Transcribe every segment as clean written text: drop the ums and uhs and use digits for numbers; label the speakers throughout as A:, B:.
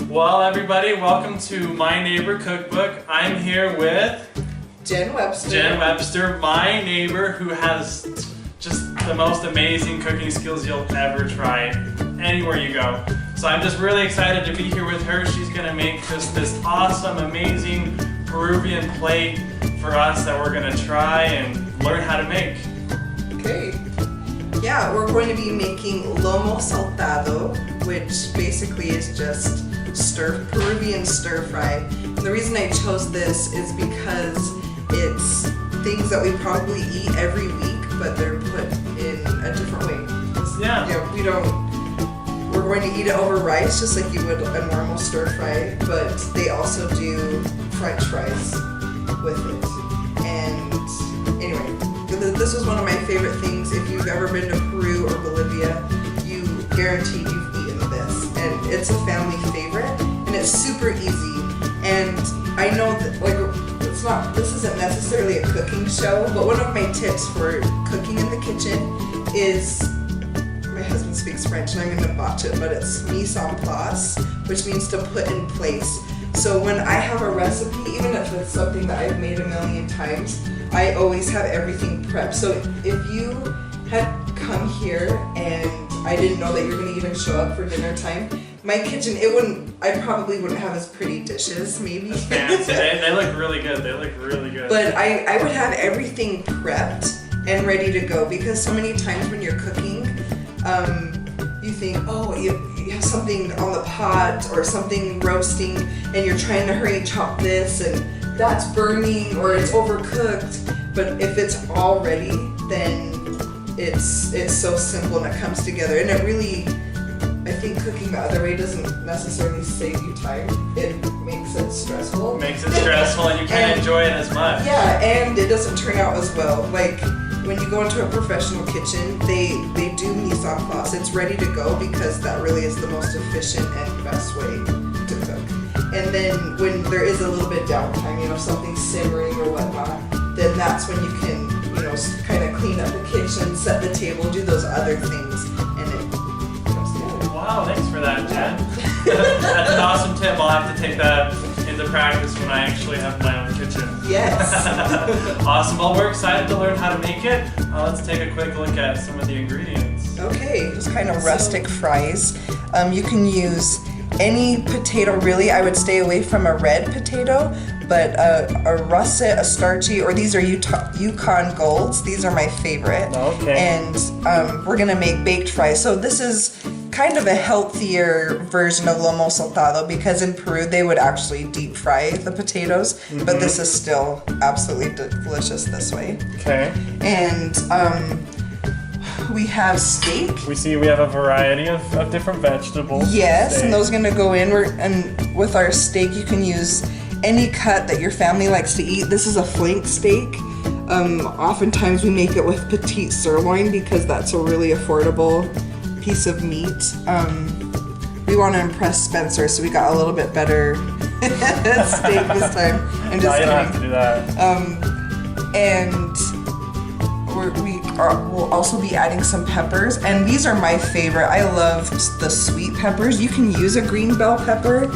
A: Well, everybody, welcome to My Neighbor Cookbook. I'm here with
B: Jen Webster.
A: Jen Webster, my neighbor who has just the most amazing cooking skills you'll ever try anywhere you go. So I'm just really excited to be here with her. She's gonna make just this awesome, amazing Peruvian plate for us that we're gonna try and learn how to make.
B: Okay. Yeah, we're going to be making Lomo Soltado, which basically is just Peruvian stir fry. And the reason I chose this is because it's things that we probably eat every week, but they're put in a different way.
A: Yeah.
B: We're going to eat it over rice, just like you would a normal stir fry, but they also do French fries with it. And anyway, this was one of my favorite things. If you've ever been to Peru or Bolivia, you guaranteed you've eaten this. And it's a family favorite, and it's super easy. And I know that this isn't necessarily a cooking show, but one of my tips for cooking in the kitchen is, my husband speaks French and I'm gonna botch it, but it's mise en place, which means to put in place. So when I have a recipe, even if it's something that I've made a million times, I always have everything prepped. So if you had come here and I didn't know that you're gonna even show up for dinner time, my kitchen, I probably wouldn't have as pretty dishes, maybe.
A: Fancy. They look really good. They look really good.
B: But I would have everything prepped and ready to go, because so many times when you're cooking, you think, oh, you have something on the pot or something roasting and you're trying to hurry chop this and that's burning or it's overcooked. But if it's all ready, then it's so simple and it comes together. And it really, I think cooking the other way doesn't necessarily save you time. It makes it stressful.
A: Makes it stressful and you can't enjoy it as much.
B: Yeah, and it doesn't turn out as well. Like when you go into a professional kitchen, they do mise en place. It's ready to go because that really is the most efficient and best way to cook. And then when there is a little bit downtime, something simmering or whatnot, then that's when you can, kind of clean up the kitchen, set the table, do those other things, and it comes together.
A: Wow, thanks for that, Jen. That's an awesome tip. I'll have to take that into practice when I actually have my own kitchen.
B: Yes.
A: Awesome. Well, we're excited to learn how to make it. Let's take a quick look at some of the ingredients.
B: Okay, just kind of rustic fries. You can use any potato, really. I would stay away from a red potato, but a russet, a starchy, or these are Yukon Golds. These are my favorite.
A: Okay.
B: And we're gonna make baked fries. So this is kind of a healthier version of Lomo Soltado, because in Peru they would actually deep fry the potatoes, but this is still absolutely delicious this way.
A: Okay.
B: And we have steak.
A: We have a variety of different vegetables.
B: Yes,
A: steak.
B: and those are gonna go in. And with our steak, you can use any cut that your family likes to eat. This is a flank steak. Oftentimes we make it with petite sirloin because that's a really affordable piece of meat. We want to impress Spencer, so we got a little bit better steak this time. I'm just
A: you don't
B: kidding.
A: have to do that.
B: And we'll also be adding some peppers, and these are my favorite. I love the sweet peppers. You can use a green bell pepper,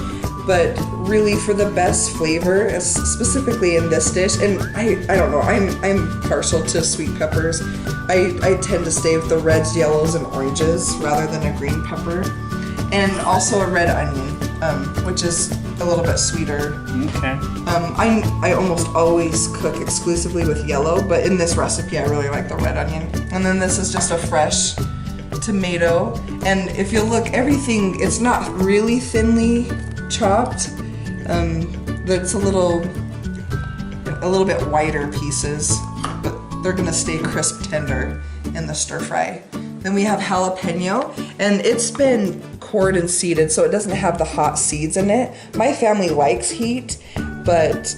B: but really for the best flavor, specifically in this dish, and I don't know, I'm partial to sweet peppers. I tend to stay with the reds, yellows, and oranges rather than a green pepper. And also a red onion, which is a little bit sweeter.
A: Okay.
B: I almost always cook exclusively with yellow, but in this recipe I really like the red onion. And then this is just a fresh tomato. And if you look, everything, it's not really thinly chopped. It's a little bit wider pieces, but they're gonna stay crisp tender in the stir fry. Then we have jalapeno, and it's been cored and seeded, so it doesn't have the hot seeds in it. My family likes heat, but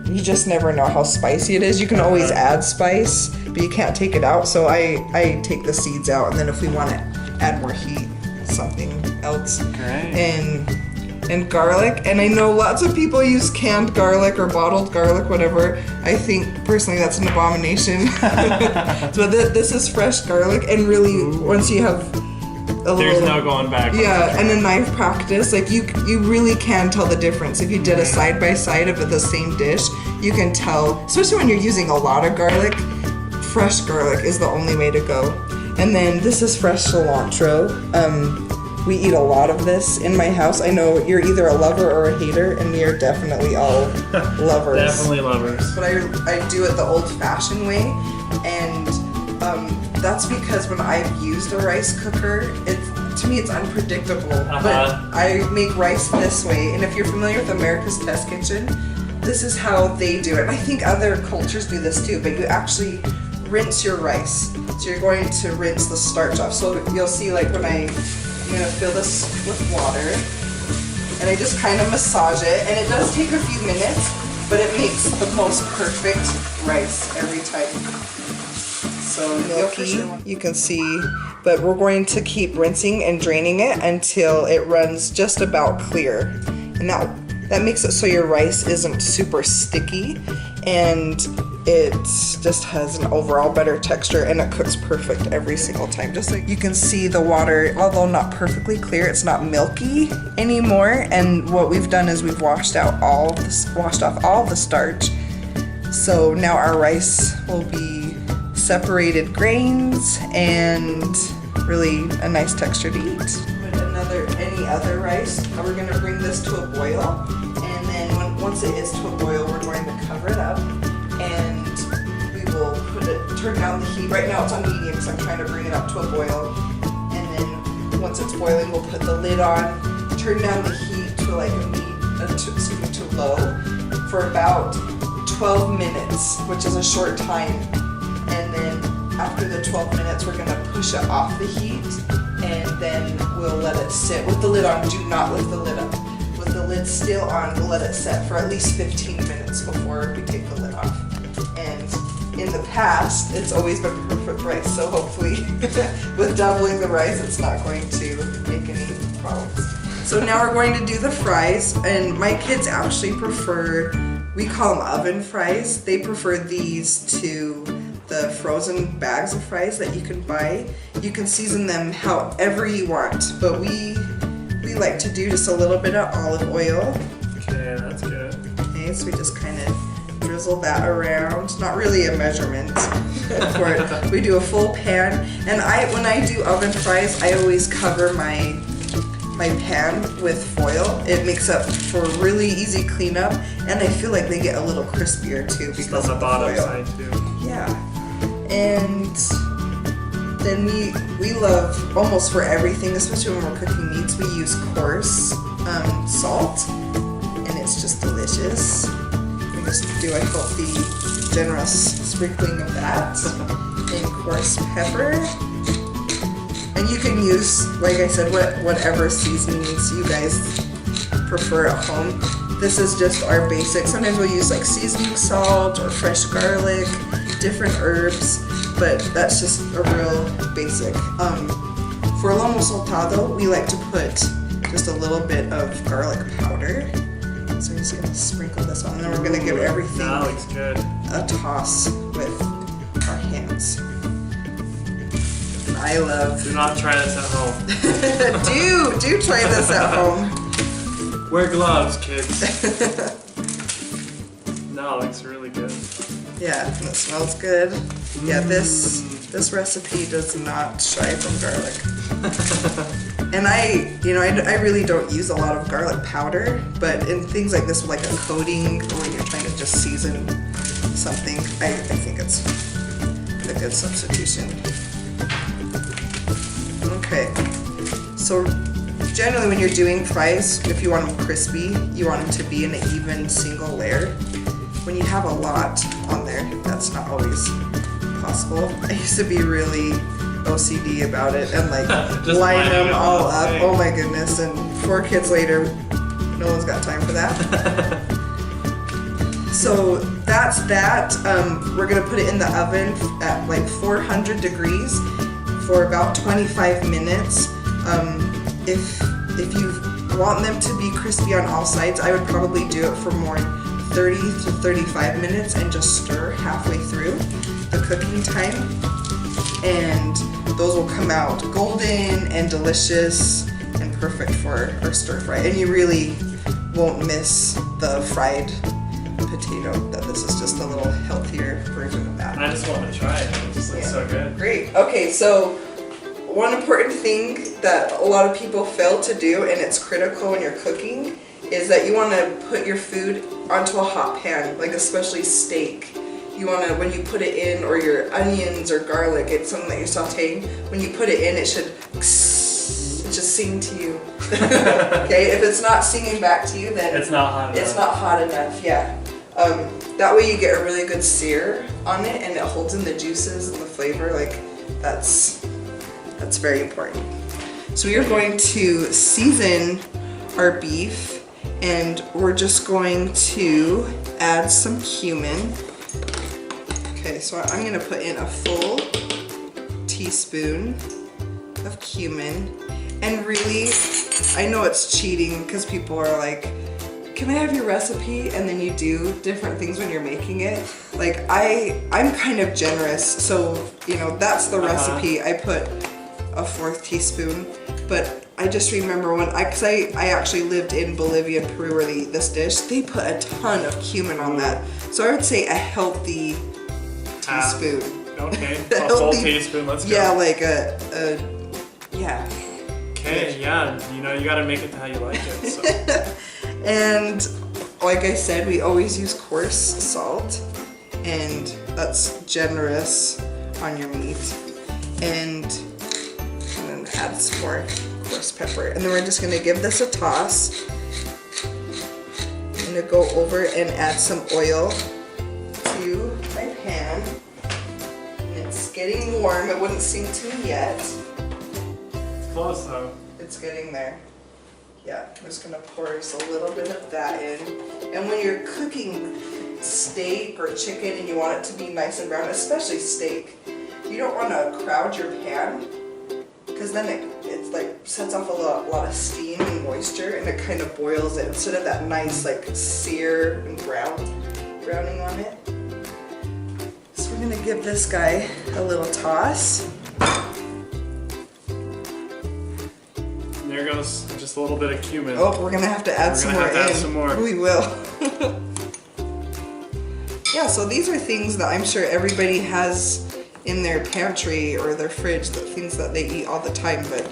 B: you just never know how spicy it is. You can always add spice, but you can't take it out, so I take the seeds out, and then if we want to add more heat, something else.
A: Great.
B: And and garlic. And I know lots of people use canned garlic or bottled garlic, whatever. I think personally that's an abomination. So this is fresh garlic, and really once you have
A: there's no going back.
B: Yeah, and a knife practice, like you really can tell the difference. If you did a side by side of the same dish, you can tell, especially when you're using a lot of garlic. Fresh garlic is the only way to go. And then this is fresh cilantro. We eat a lot of this in my house. I know you're either a lover or a hater, and we are definitely all lovers.
A: Definitely lovers.
B: But I do it the old-fashioned way, and that's because when I've used a rice cooker, to me it's unpredictable. But I make rice this way, and if you're familiar with America's Test Kitchen, this is how they do it. I think other cultures do this too, but you actually rinse your rice. So you're going to rinse the starch off. So you'll see, like when I'm gonna fill this with water, and I just kind of massage it, and it does take a few minutes, but it makes the most perfect rice every time. So milky, you can see, but we're going to keep rinsing and draining it until it runs just about clear. And that makes it so your rice isn't super sticky, and it just has an overall better texture, and it cooks perfect every single time. Just like you can see, the water, although not perfectly clear, it's not milky anymore. And what we've done is we've washed off all the starch. So now our rice will be separated grains and really a nice texture to eat. With any other rice, we're going to bring this to a boil, and then once it is to a boil, we're going to cover it up, and we will turn down the heat. Right now it's on medium because I'm trying to bring it up to a boil, and then once it's boiling, we'll put the lid on, turn down the heat to like to low for about 12 minutes, which is a short time. And then after the 12 minutes, we're gonna push it off the heat, and then we'll let it sit with the lid on. Do not lift the lid up. With the lid still on, we'll let it set for at least 15 minutes before we take the lid off. And in the past, it's always been perfect rice, so hopefully with doubling the rice, it's not going to make any problems. So now we're going to do the fries, and my kids actually prefer, we call them oven fries. They prefer these to the frozen bags of fries that you can buy. You can season them however you want, but we like to do just a little bit of olive oil.
A: Okay, that's good.
B: Okay, so we just kind of drizzle that around. Not really a measurement for it. We do a full pan, and when I do oven fries, I always cover my pan with foil. It makes up for really easy cleanup, and I feel like they get a little crispier too because of the bottom
A: side too.
B: Yeah. And then we love, almost for everything, especially when we're cooking meats, we use coarse salt, and it's just delicious. We just do a healthy, generous sprinkling of that, and coarse pepper. And you can use, like I said, whatever seasonings you guys prefer at home. This is just our basic. Sometimes we'll use like seasoning salt or fresh garlic, different herbs, but that's just a real basic. For Lomo Soltado, we like to put just a little bit of garlic powder. So I'm just gonna sprinkle this on, and then we're gonna give everything
A: that looks good.
B: A toss with our hands. And I love.
A: Do not try this at home.
B: do try this at home.
A: Wear gloves, kids. No, it looks really good.
B: Yeah, and it smells good. Yeah, this recipe does not shy from garlic. And I really don't use a lot of garlic powder, but in things like this, like a coating, or when you're trying to just season something, I think it's a good substitution. Okay, so generally when you're doing fries, if you want them crispy, you want them to be in an even single layer. When you have a lot on there, that's not always possible. I used to be really OCD about it and like line them all up. Oh my goodness, and 4 kids later, no one's got time for that. So that's that. We're gonna put it in the oven at like 400 degrees for about 25 minutes. If you've want them to be crispy on all sides, I would probably do it for more 30 to 35 minutes and just stir halfway through the cooking time. And those will come out golden and delicious and perfect for our stir fry. And you really won't miss the fried potato, that this is just a little healthier version of that.
A: I just want to try it. It just looks so good.
B: Great. Okay, so one important thing that a lot of people fail to do, and it's critical when you're cooking, is that you want to put your food onto a hot pan, like especially steak. You want to, when you put it in, or your onions or garlic, it's something that you're sauteing, when you put it in, it should just sing to you. Okay, if it's not singing back to you, then
A: it's not hot enough.
B: It's not hot enough, yeah. That way you get a really good sear on it, and it holds in the juices and the flavor. Like, that's very important. So we are going to season our beef, and we're just going to add some cumin. Okay, so I'm gonna put in a full teaspoon of cumin. And really, I know it's cheating because people are like, can I have your recipe? And then you do different things when you're making it. Like, I'm kind of generous, so you know, that's the recipe. I put a 1/4 teaspoon, but I just remember when I actually lived in Bolivia and Peru where they eat this dish, they put a ton of cumin on that. So I would say a healthy teaspoon.
A: Okay, a full teaspoon, let's go.
B: Yeah, like yeah.
A: Okay, yeah, you know, you gotta make it to how you like it, so.
B: And like I said, we always use coarse salt, and that's generous on your meat. And then add some more coarse pepper. And then we're just gonna give this a toss. I'm gonna go over and add some oil to my pan. And it's getting warm. It wouldn't sing to me yet.
A: It's close though.
B: It's getting there. Yeah, I'm just gonna pour just a little bit of that in. And when you're cooking steak or chicken and you want it to be nice and brown, especially steak, you don't want to crowd your pan, because then it like sets off a lot of steam and moisture, and it kind of boils it instead of that nice like sear and browning on it. So we're gonna give this guy a little toss.
A: There goes just a little bit of cumin.
B: Oh, we're gonna have to add some more in. We will. Yeah, so these are things that I'm sure everybody has in their pantry or their fridge, the things that they eat all the time, but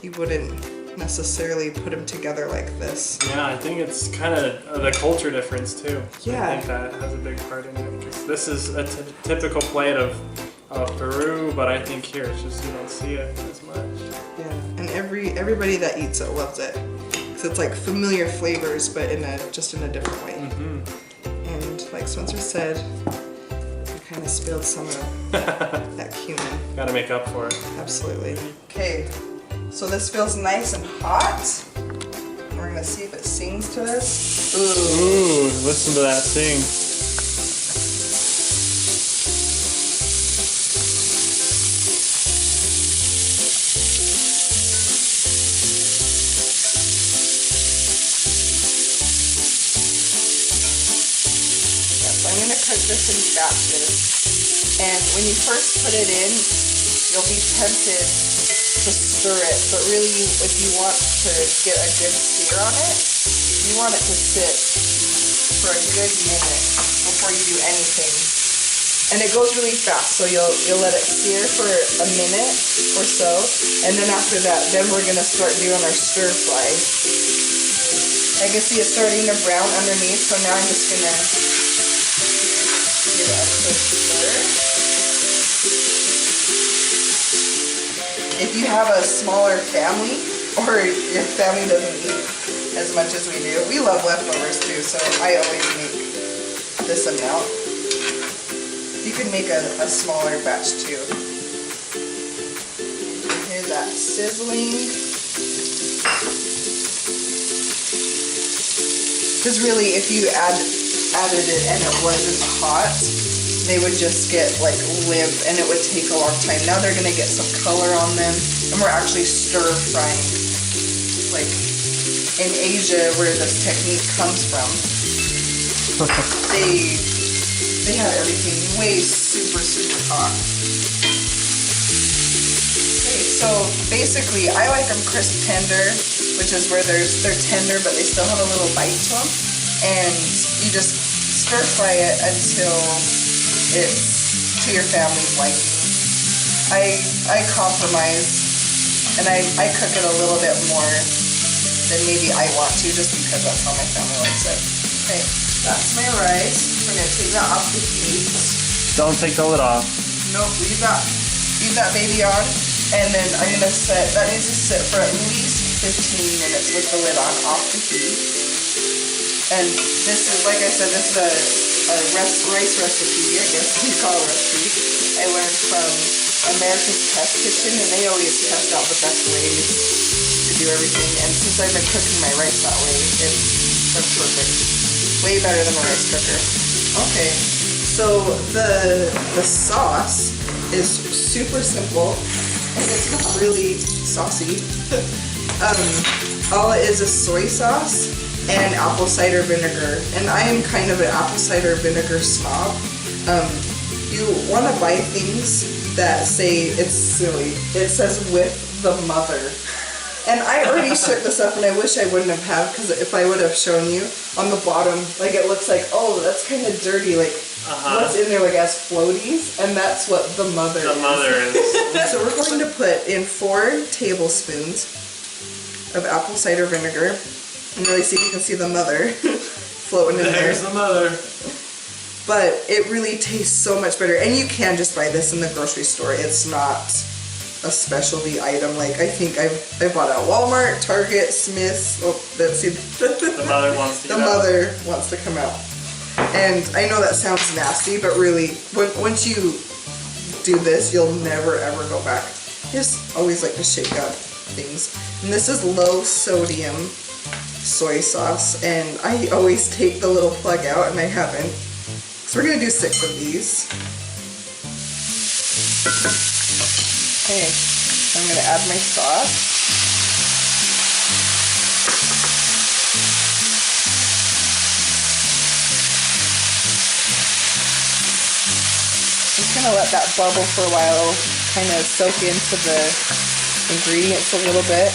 B: you wouldn't necessarily put them together like this.
A: Yeah, I think it's kind of the culture difference too.
B: Yeah.
A: I think that has a big part in it, because this is a typical plate of Peru, but I think here it's just you don't see it as much.
B: Yeah, and everybody that eats it loves it. So it's like familiar flavors, but just in a different way.
A: Mm-hmm.
B: And like Spencer said, I kind of spilled some of that cumin.
A: Gotta make up for it.
B: Absolutely. Okay, so this feels nice and hot. We're gonna see if it sings to us.
A: Ooh, listen to that sing.
B: I'm gonna cook this in batches, and when you first put it in, you'll be tempted to stir it, but really if you want to get a good sear on it, you want it to sit for a good minute before you do anything. And it goes really fast, so you'll let it sear for a minute or so, and then after that, then we're gonna start doing our stir fry. I can see it starting to brown underneath, so now I'm just gonna give it a quick stir. If you have a smaller family, or your family doesn't eat as much as we do, we love leftovers too, so I always make this amount. You can make a smaller batch too. Hear that sizzling. Because really, if you added it and it wasn't hot, they would just get like limp and it would take a long time. Now they're gonna get some color on them, and we're actually stir frying. Like, in Asia, where this technique comes from, they have everything way super hot. Okay, so basically, I like them crisp tender, which is where they're tender, but they still have a little bite to them. And you just stir fry it until it's to your family's liking. I compromise, and I cook it a little bit more than maybe I want to, just because that's how my family likes it. Okay, that's my rice. We're gonna take that off the heat.
A: Don't take the lid off.
B: Nope, leave that baby on, and then I'm gonna that needs to sit for at least 15 minutes with the lid on, off the heat. And this is, like I said, this is a rice recipe, I guess you call it a recipe. I learned from America's Test Kitchen, and they always test out the best ways to do everything. And since I've been cooking my rice that way, they're perfect. Way better than a rice cooker. Okay, so the sauce is super simple, and it's not really saucy. All it is soy sauce and apple cider vinegar, and I am kind of an apple cider vinegar snob. You want to buy things that say, it's silly, it says with the mother. And I already shook this up, and I wish I wouldn't have, because if I would have shown you, on the bottom, like it looks like, oh, that's kind of dirty, like what's in there, like as floaties, and that's what the mother is. The mother is. So we're going to put in 4 tablespoons of apple cider vinegar. And really see if you can see the mother floating in there.
A: There's the mother.
B: But it really tastes so much better. And you can just buy this in the grocery store. It's not a specialty item. Like, I think I bought it at Walmart, Target, Smith's. Oh, let's see.
A: The mother wants to
B: The mother wants to come out. And I know that sounds nasty, but really, once you do this, you'll never ever go back. I just always like to shake up things. And this is low sodium soy sauce, and I always take the little plug out, and I haven't. So we're gonna do 6 of these. Okay, I'm gonna add my sauce. Just gonna let that bubble for a while, kind of soak into the ingredients a little bit.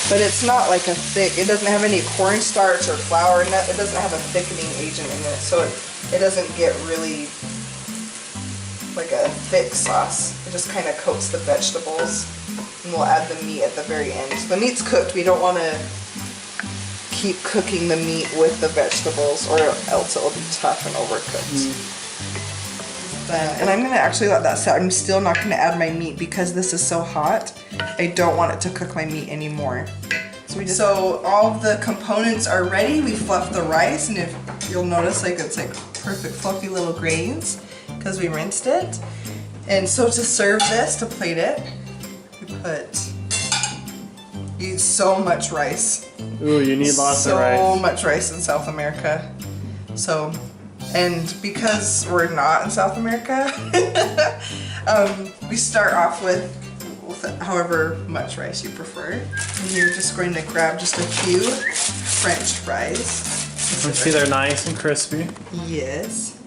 B: But it's not like a thick, it doesn't have any cornstarch or flour in it. It doesn't have a thickening agent in it, so it doesn't get really like a thick sauce. It just kind of coats the vegetables, and we'll add the meat at the very end. The meat's cooked. We don't want to keep cooking the meat with the vegetables, or else it will be tough and overcooked. And I'm going to actually let that sit. I'm still not going to add my meat because this is so hot. I don't want it to cook my meat anymore. So all of the components are ready. We fluffed the rice, and if you'll notice, like it's like perfect fluffy little grains because we rinsed it. And so to serve this, to plate it, we use so much rice.
A: Ooh, you need lots of rice.
B: So much rice in South America. So. And because we're not in South America, we start off with however much rice you prefer. And you're just going to grab just a few French fries.
A: Let's see, they're nice and crispy.
B: Yes.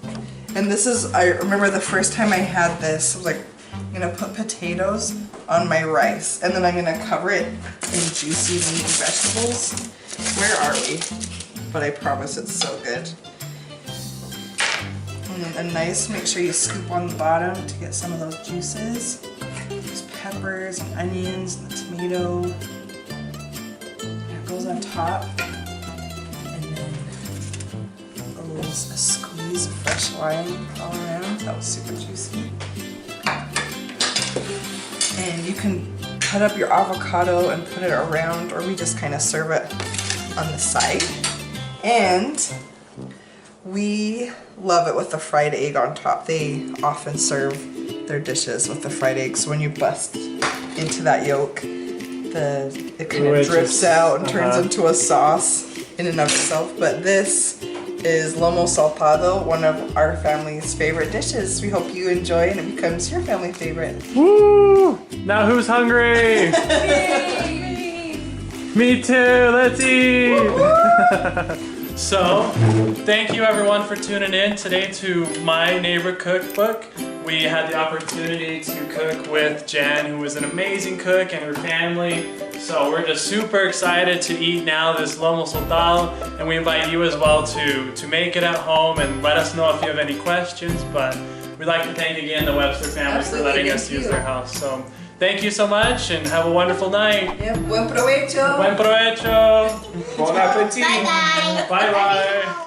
B: And this is, I remember the first time I had this, I was like, I'm going to put potatoes on my rice. And then I'm going to cover it in juicy meat and vegetables. Where are we? But I promise it's so good. And nice, make sure you scoop on the bottom to get some of those juices. There's peppers and onions and the tomato. That goes on top. And then a squeeze of fresh lime all around. That was super juicy. And you can cut up your avocado and put it around, or we just kind of serve it on the side. And we love it with the fried egg on top. They often serve their dishes with the fried egg. So when you bust into that yolk, it kind of drips out and turns into a sauce in and of itself. But this is Lomo Soltado, one of our family's favorite dishes. We hope you enjoy and it becomes your family favorite.
A: Woo! Now who's hungry? Me too. Let's eat. So, thank you everyone for tuning in today to My Neighbor Cookbook. We had the opportunity to cook with Jan, who was an amazing cook, and her family. So we're just super excited to eat now this Lomo Soltado, and we invite you as well to make it at home and let us know if you have any questions. But we'd like to thank again the Webster family for letting us use their house. So thank you so much and have a wonderful night.
B: Yep. Buen provecho.
A: Buen provecho.
C: Bon appetit.
D: Bye bye.
A: Bye bye.